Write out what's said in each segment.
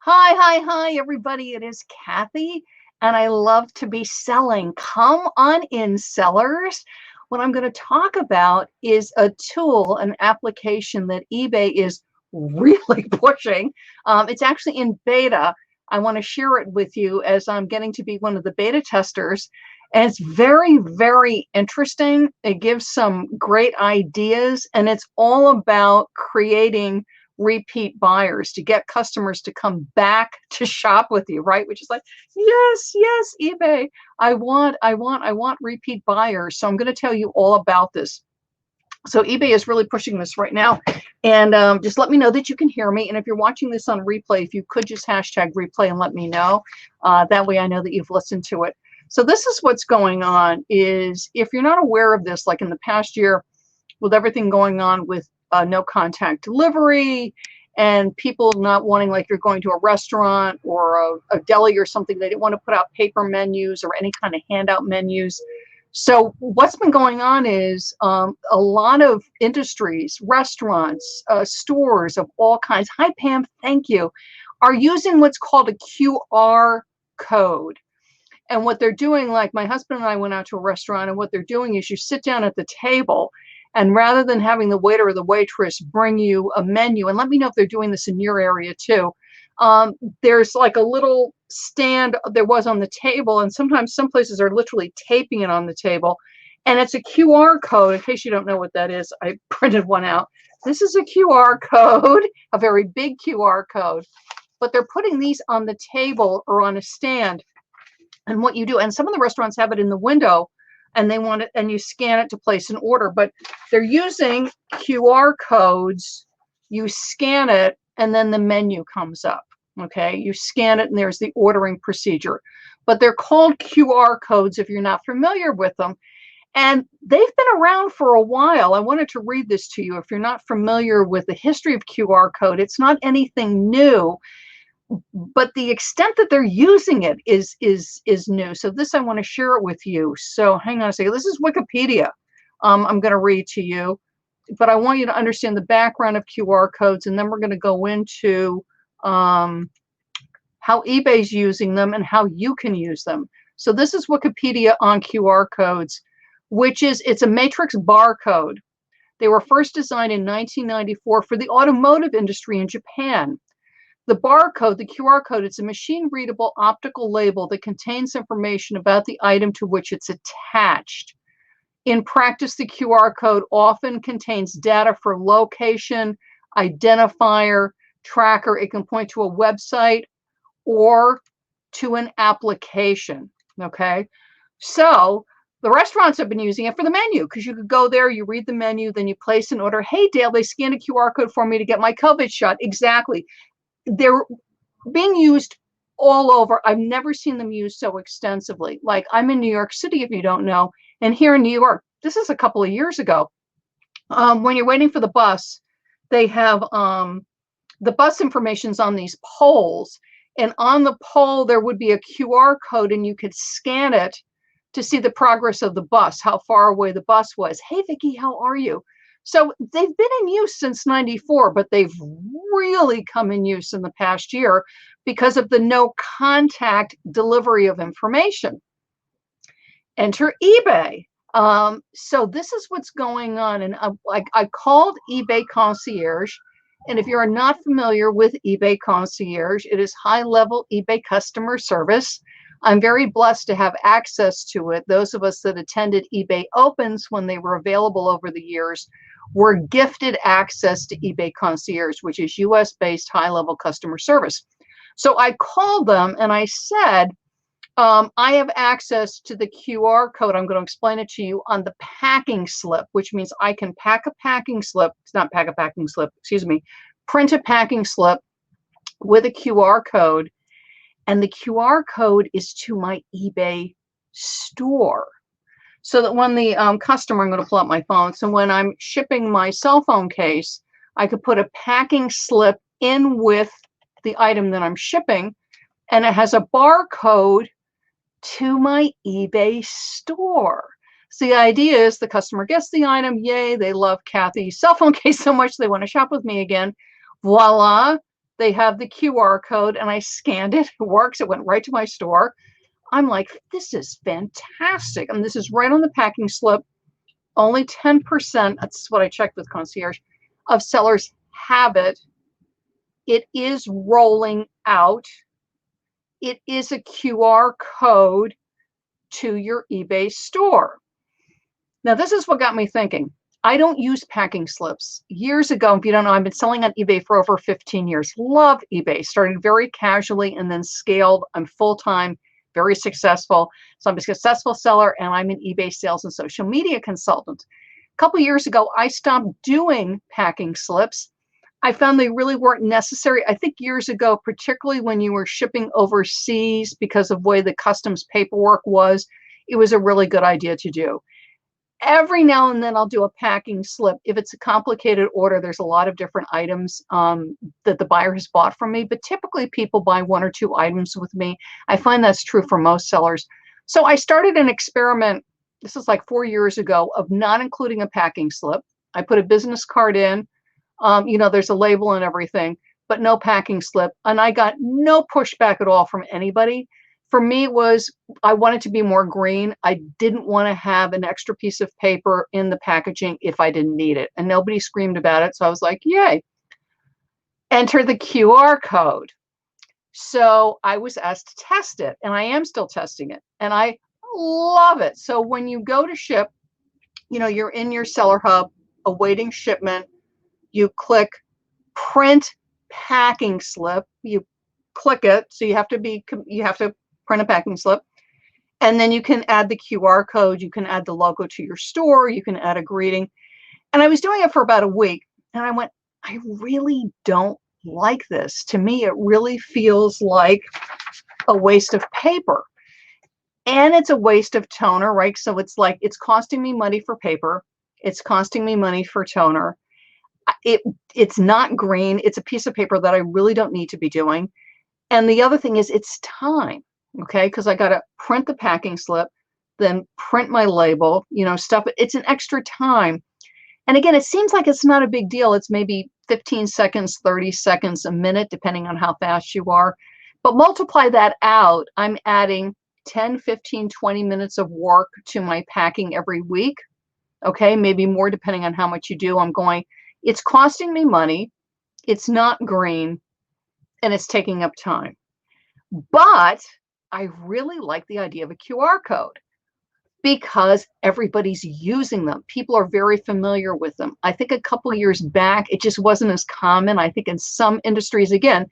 Hi, everybody. It is Kathy, and I love to be selling. Come on in, sellers. What I'm going to talk about is a tool, an application that eBay is really pushing. It's actually in beta. I want to share it with you as I'm getting to be one of the beta testers. And it's very, very interesting. It gives some great ideas, and it's all about creating repeat buyers to get customers to come back to shop with you, right? Which is like, yes, eBay. I want repeat buyers. So I'm going to tell you all about this. So eBay is really pushing this right now. And just let me know that you can hear me. And if you're watching this on replay, if you could just hashtag replay and let me know. That way I know that you've listened to it. So this is what's going on is if you're not aware of this, like in the past year, with everything going on with no contact delivery and people not wanting, like you're going to a restaurant or a deli or something, they didn't want to put out paper menus or any kind of handout menus. So what's been going on is a lot of industries, restaurants, stores of all kinds, hi Pam, thank you, are using what's called a QR code. And what they're doing, like my husband and I went out to a restaurant, and what they're doing is you sit down at the table, and rather than having the waiter or the waitress bring you a menu, and let me know if they're doing this in your area too, there's like a little stand there was on the table, and sometimes some places are literally taping it on the table. And it's a QR code. In case you don't know what that is, I printed one out. This is a QR code, a very big QR code. But they're putting these on the table or on a stand. And what you do, and some of the restaurants have it in the window, and they want it, and you scan it to place an order, but they're using QR codes. You scan it, and then the menu comes up. Okay, you scan it, and there's the ordering procedure. But they're called QR codes if you're not familiar with them. And they've been around for a while. I wanted to read this to you. If you're not familiar with the history of QR code, it's not anything new, but the extent that they're using it is new. So this, I want to share it with you. So hang on a second. This is Wikipedia. I'm going to read to you, but I want you to understand the background of QR codes, and then we're going to go into how eBay's using them and how you can use them. So this is Wikipedia on QR codes, which is, it's a matrix barcode. They were first designed in 1994 for the automotive industry in Japan. The barcode, the QR code, it's a machine-readable optical label that contains information about the item to which it's attached. In practice, the QR code often contains data for location, identifier, tracker. It can point to a website or to an application, okay? So the restaurants have been using it for the menu, because you could go there, you read the menu, then you place an order. Hey, Dale, they scanned a QR code for me to get my COVID shot. Exactly. They're being used all over. I've never seen them used so extensively. Like, I'm in New York City, if you don't know, and here in New York, this is a couple of years ago, when you're waiting for the bus, they have the bus information's on these poles, and on the pole there would be a QR code, and you could scan it to see the progress of the bus, how far away the bus was. Hey, Vicki, how are you? So they've been in use since '94, but they've really come in use in the past year because of the no contact delivery of information. Enter eBay. So this is what's going on. And I called eBay Concierge. And if you're not familiar with eBay Concierge, it is high-level eBay customer service. I'm very blessed to have access to it. Those of us that attended eBay Opens when they were available over the years were gifted access to eBay Concierge, which is US-based high-level customer service. So I called them and I said, I have access to the QR code. I'm going to explain it to you on the packing slip, which means I can pack a packing slip. It's not pack a packing slip, excuse me. Print a packing slip with a QR code. And the QR code is to my eBay store. So that when the customer, I'm going to pull out my phone. So when I'm shipping my cell phone case, I could put a packing slip in with the item that I'm shipping, and it has a barcode to my eBay store. So the idea is the customer gets the item. Yay, they love Kathy's cell phone case so much they want to shop with me again. Voila. They have the QR code and I scanned it. It works. It went right to my store. I'm like, this is fantastic. And this is right on the packing slip. Only 10%, that's what I checked with concierge, of sellers have it. It is rolling out. It is a QR code to your eBay store. Now, this is what got me thinking. I don't use packing slips. Years ago, if you don't know, I've been selling on eBay for over 15 years. Love eBay. Started very casually and then scaled. I'm full-time, very successful. So I'm a successful seller and I'm an eBay sales and social media consultant. A couple years ago, I stopped doing packing slips. I found they really weren't necessary. I think years ago, particularly when you were shipping overseas because of the way the customs paperwork was, it was a really good idea to do. Every now and then I'll do a packing slip. If it's a complicated order, there's a lot of different items that the buyer has bought from me, but typically people buy 1 or 2 items with me. I find that's true for most sellers. So I started an experiment, this is like 4 years ago, of not including a packing slip. I put a business card in, there's a label and everything, but no packing slip. And I got no pushback at all from anybody. For me, it was, I wanted to be more green. I didn't want to have an extra piece of paper in the packaging if I didn't need it. And nobody screamed about it. So I was like, yay. Enter the QR code. So I was asked to test it, and I am still testing it. And I love it. So when you go to ship, you're in your seller hub awaiting shipment. You click print packing slip. You click it. So you have to print a packing slip. And then you can add the QR code. You can add the logo to your store. You can add a greeting. And I was doing it for about a week. And I went, I really don't like this. To me, it really feels like a waste of paper. And it's a waste of toner, right? So it's like, it's costing me money for paper. It's costing me money for toner. It's not green. It's a piece of paper that I really don't need to be doing. And the other thing is it's time, okay? Because I got to print the packing slip, then print my label, stuff. It's an extra time. And again, it seems like it's not a big deal. It's maybe 15 seconds, 30 seconds, a minute, depending on how fast you are. But multiply that out. I'm adding 10, 15, 20 minutes of work to my packing every week. Okay, maybe more depending on how much you do. It's costing me money. It's not green. And it's taking up time. But I really like the idea of a QR code because everybody's using them. People are very familiar with them. I think a couple of years back, it just wasn't as common. I think in some industries, again,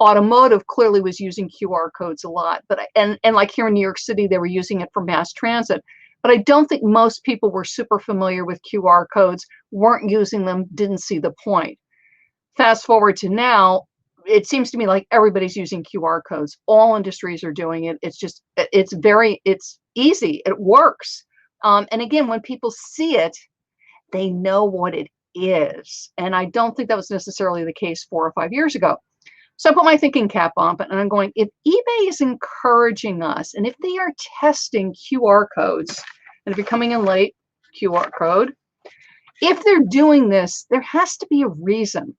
automotive clearly was using QR codes a lot. But and like here in New York City, they were using it for mass transit. But I don't think most people were super familiar with QR codes, weren't using them, didn't see the point. Fast forward to now, it seems to me like everybody's using QR codes. All industries are doing it. It's easy. It works. And again, when people see it, they know what it is. And I don't think that was necessarily the case 4 or 5 years ago. So I put my thinking cap on, and I'm going, if eBay is encouraging us, and if they are testing QR codes, and if you're coming in late, QR code, if they're doing this, there has to be a reason.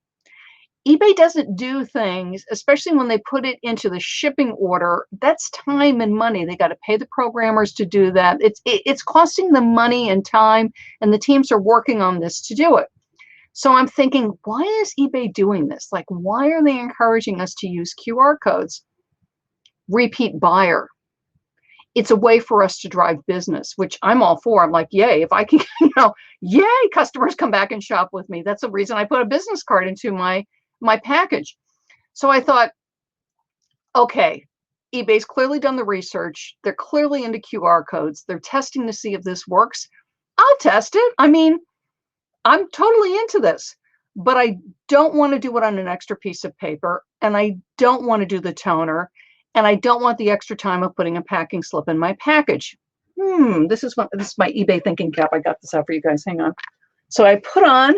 eBay doesn't do things, especially when they put it into the shipping order. That's time and money. They got to pay the programmers to do that. It's costing them money and time, and the teams are working on this to do it. So I'm thinking, why is eBay doing this? Like, why are they encouraging us to use QR codes? Repeat buyer. It's a way for us to drive business, which I'm all for. I'm like, yay, if I can, yay, customers come back and shop with me. That's the reason I put a business card into my package. So I thought, okay, eBay's clearly done the research. They're clearly into QR codes. They're testing to see if this works. I'll test it. I mean, I'm totally into this, but I don't want to do it on an extra piece of paper, and I don't want to do the toner, and I don't want the extra time of putting a packing slip in my package. This is my eBay thinking cap. I got this out for you guys. Hang on. So I put on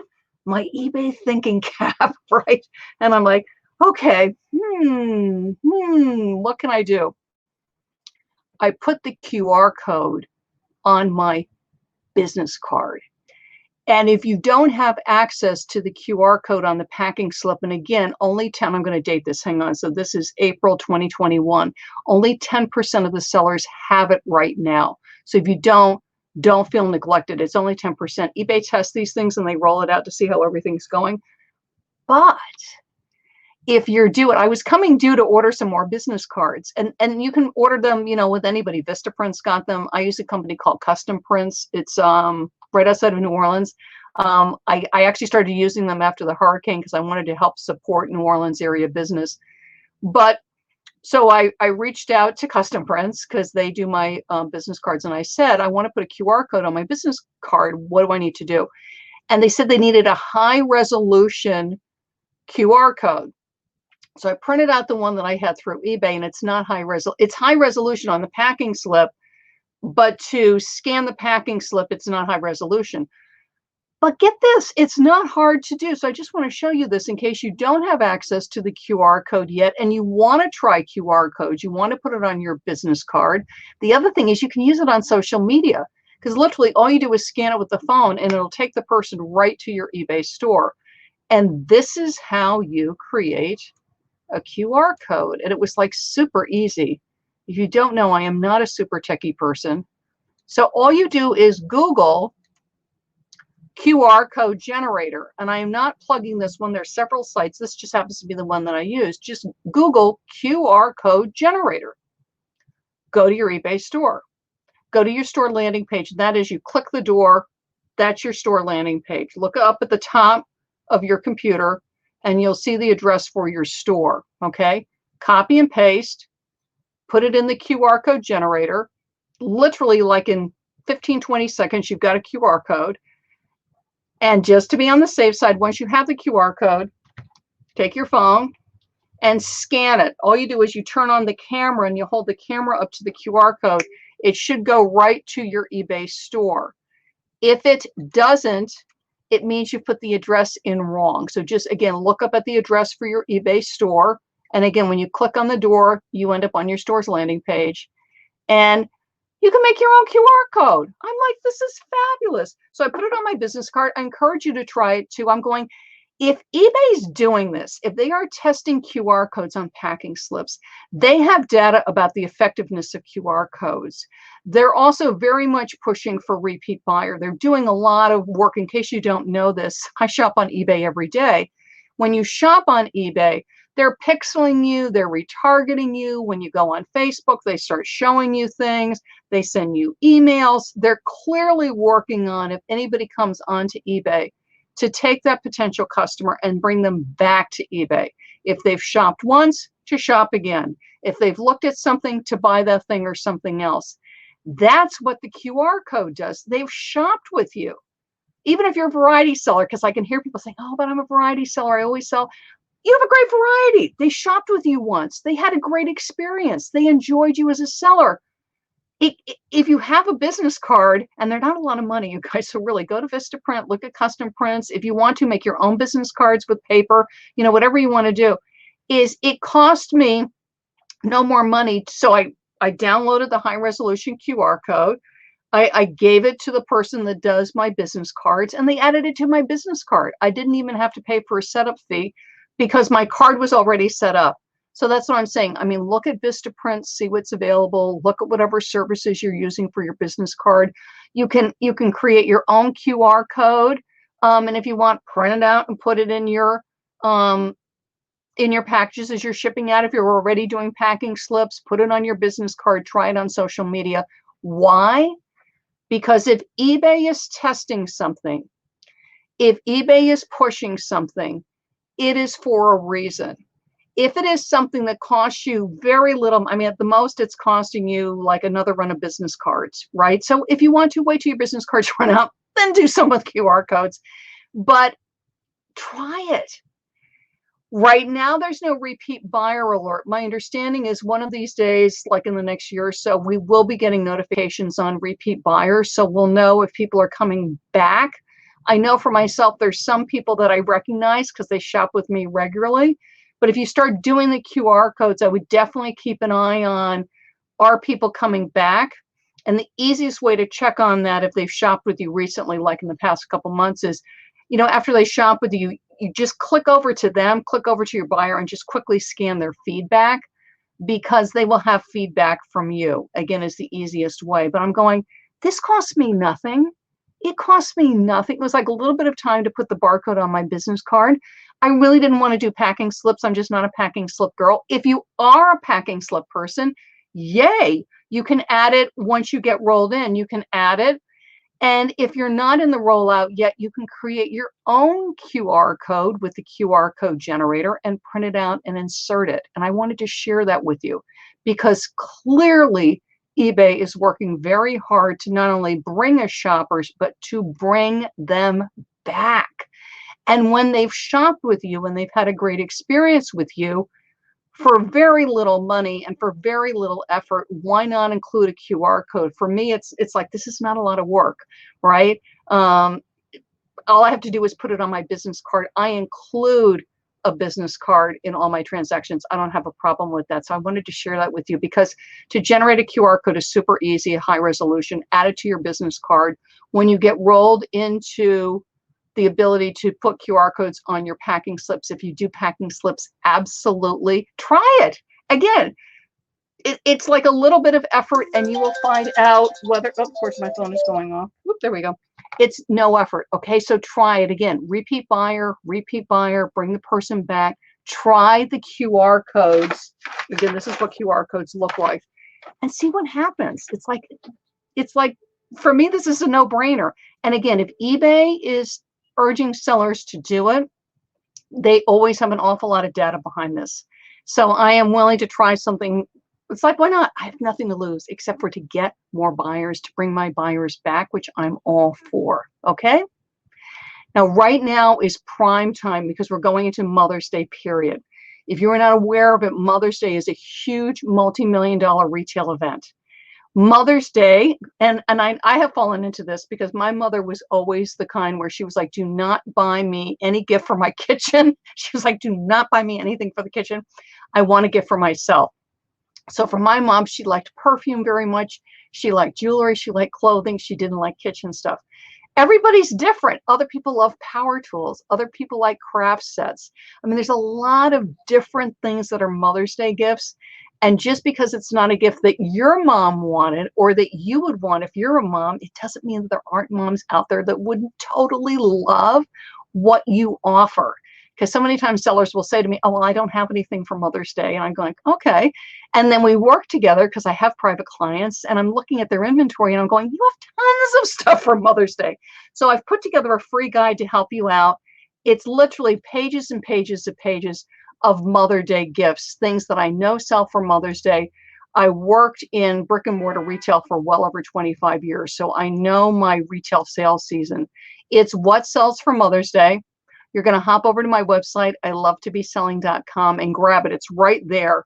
my eBay thinking cap, right? And I'm like, okay, what can I do? I put the QR code on my business card. And if you don't have access to the QR code on the packing slip, and again, only 10, I'm going to date this, hang on. So this is April 2021. Only 10% of the sellers have it right now. So if you don't feel neglected. It's only 10%. eBay tests these things and they roll it out to see how everything's going. But if you're due, I was coming due to order some more business cards, and you can order them, you know, with anybody. Vistaprint's got them. I use a company called Custom Prints. It's right outside of New Orleans. I actually started using them after the hurricane because I wanted to help support New Orleans area business. But so I reached out to Custom Prints because they do my business cards, and I said, I want to put a QR code on my business card. What do I need to do? And they said they needed a high resolution QR code. So I printed out the one that I had through eBay, and it's not high resolution. It's high resolution on the packing slip, but to scan the packing slip, it's not high resolution. But get this, it's not hard to do. So I just want to show you this in case you don't have access to the QR code yet and you want to try QR codes, you want to put it on your business card. The other thing is you can use it on social media because literally all you do is scan it with the phone and it'll take the person right to your eBay store. And this is how you create a QR code. And it was like super easy. If you don't know, I am not a super techie person. So all you do is Google QR code generator. And I am not plugging this one. There's several sites. This just happens to be the one that I use. Just Google QR code generator. Go to your eBay store. Go to your store landing page. That is, you click the door. That's your store landing page. Look up at the top of your computer and you'll see the address for your store. Okay. Copy and paste. Put it in the QR code generator. Literally like in 15-20 seconds, you've got a QR code. And just to be on the safe side, once you have the QR code, take your phone and scan it. All you do is you turn on the camera and you hold the camera up to the QR code. It should go right to your eBay store. If it doesn't, it means you put the address in wrong. So just, again, look up at the address for your eBay store. And again, when you click on the door, you end up on your store's landing page. And you can make your own QR code. I'm like, this is fabulous. So I put it on my business card. I encourage you to try it too. I'm going, if eBay's doing this, if they are testing QR codes on packing slips, they have data about the effectiveness of QR codes. They're also very much pushing for repeat buyer. They're doing a lot of work. In case you don't know this, I shop on eBay every day. When you shop on eBay, they're pixeling you, they're retargeting you. When you go on Facebook, they start showing you things. They send you emails. They're clearly working on, if anybody comes onto eBay, to take that potential customer and bring them back to eBay. If they've shopped once, to shop again. If they've looked at something, to buy that thing or something else. That's what the QR code does. They've shopped with you. Even if you're a variety seller, because I can hear people saying, oh, but I'm a variety seller, I always sell. You have a great variety. They shopped with you once. They had a great experience. They enjoyed you as a seller. If you have a business card, and they're not a lot of money, you guys, so really go to Vistaprint, look at Custom Prints. If you want to make your own business cards with paper, you know, whatever you want to do, is it cost me no more money. So I downloaded the high resolution QR code. I gave it to the person that does my business cards, and they added it to my business card. I didn't even have to pay for a setup fee because my card was already set up. So that's what I'm saying. I mean, look at Vistaprint, see what's available, look at whatever services you're using for your business card. You can create your own QR code. And if you want, print it out and put it in your packages as you're shipping out. If you're already doing packing slips, put it on your business card, try it on social media. Why? Because if eBay is testing something, if eBay is pushing something, it is for a reason. If it is something that costs you very little, I mean, at the most, it's costing you like another run of business cards, right? So if you want to wait till your business cards run out, then do some with QR codes. But try it. Right now, there's no repeat buyer alert. My understanding is one of these days, like in the next year or so, we will be getting notifications on repeat buyers. So we'll know if people are coming back. I know for myself, there's some people that I recognize because they shop with me regularly. But if you start doing the QR codes, I would definitely keep an eye on, are people coming back? And the easiest way to check on that if they've shopped with you recently, like in the past couple months, is, after they shop with you, you just click over to them, click over to your buyer, and just quickly scan their feedback, because they will have feedback from you. Again, is the easiest way. But I'm going, this cost me nothing. It cost me nothing. It was like a little bit of time to put the barcode on my business card. I really didn't want to do packing slips. I'm just not a packing slip girl. If you are a packing slip person, yay, you can add it once you get rolled in. You can add it. And if you're not in the rollout yet, you can create your own QR code with the QR code generator and print it out and insert it. And I wanted to share that with you because clearly eBay is working very hard to not only bring us shoppers, but to bring them back. And when they've shopped with you and they've had a great experience with you, for very little money and for very little effort, why not include a QR code? For me, it's like, this is not a lot of work, right? All I have to do is put it on my business card. I include a business card in all my transactions. I don't have a problem with that. So I wanted to share that with you, because to generate a QR code is super easy, high resolution, add it to your business card. When you get rolled into the ability to put QR codes on your packing slips, if you do packing slips, absolutely try it. Again, it's like a little bit of effort, and you will find out whether, oh, of course my phone is going off. Whoop, there we go. It's no effort. Okay, so try it again. Repeat buyer, bring the person back. Try the QR codes. Again, this is what QR codes look like, and see what happens. It's like, for me, this is a no-brainer. And again, if eBay is urging sellers to do it, they always have an awful lot of data behind this. So I am willing to try something. It's like, why not? I have nothing to lose except for to get more buyers, to bring my buyers back, which I'm all for. Okay. Now, right now is prime time because we're going into Mother's Day period. If you're not aware of it, Mother's Day is a huge multi-million-dollar retail event. Mother's Day, and I have fallen into this because my mother was always the kind where she was like, do not buy me any gift for my kitchen. She was like, do not buy me anything for the kitchen. I want a gift for myself. So for my mom, she liked perfume very much. She liked jewelry. She liked clothing. She didn't like kitchen stuff. Everybody's different. Other people love power tools. Other people like craft sets. I mean, there's a lot of different things that are Mother's Day gifts. And just because it's not a gift that your mom wanted or that you would want if you're a mom, it doesn't mean that there aren't moms out there that wouldn't totally love what you offer. Because so many times sellers will say to me, oh, well, I don't have anything for Mother's Day. And I'm going, okay. And then we work together because I have private clients and I'm looking at their inventory and I'm going, you have tons of stuff for Mother's Day. So I've put together a free guide to help you out. It's literally pages and pages of pages of Mother's Day gifts, things that I know sell for Mother's Day. I worked in brick and mortar retail for well over 25 years. So I know my retail sales season. It's what sells for Mother's Day. You're going to hop over to my website, ilovetobeselling.com, and grab it. It's right there.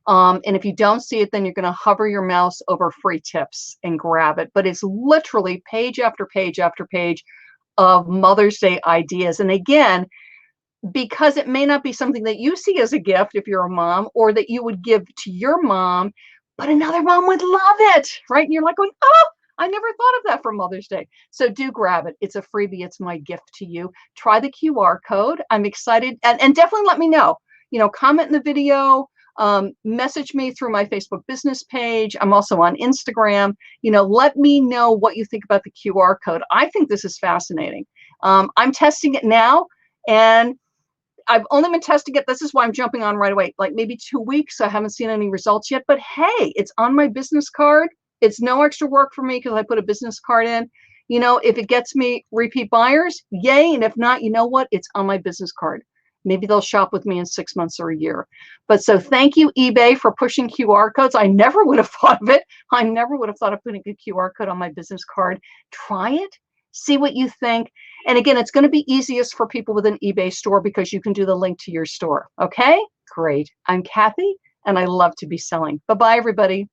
And if you don't see it, then you're going to hover your mouse over free tips and grab it. But it's literally page after page after page of Mother's Day ideas. And again, because it may not be something that you see as a gift if you're a mom, or that you would give to your mom, but another mom would love it, right? And you're like going, oh, I never thought of that for Mother's Day. So do grab it. It's a freebie. It's my gift to you. Try the QR code. I'm excited. And definitely let me know, comment in the video, message me through my Facebook business page. I'm also on Instagram. Let me know what you think about the QR code. I think this is fascinating. I'm testing it now, and I've only been testing it. This is why I'm jumping on right away. Like maybe 2 weeks. I haven't seen any results yet, but hey, it's on my business card. It's no extra work for me because I put a business card in. If it gets me repeat buyers, yay. And if not, you know what? It's on my business card. Maybe they'll shop with me in 6 months or a year. But so thank you, eBay, for pushing QR codes. I never would have thought of it. I never would have thought of putting a QR code on my business card. Try it. See what you think. And again, it's going to be easiest for people with an eBay store because you can do the link to your store. Okay, great. I'm Kathy, and I love to be selling. Bye-bye, everybody.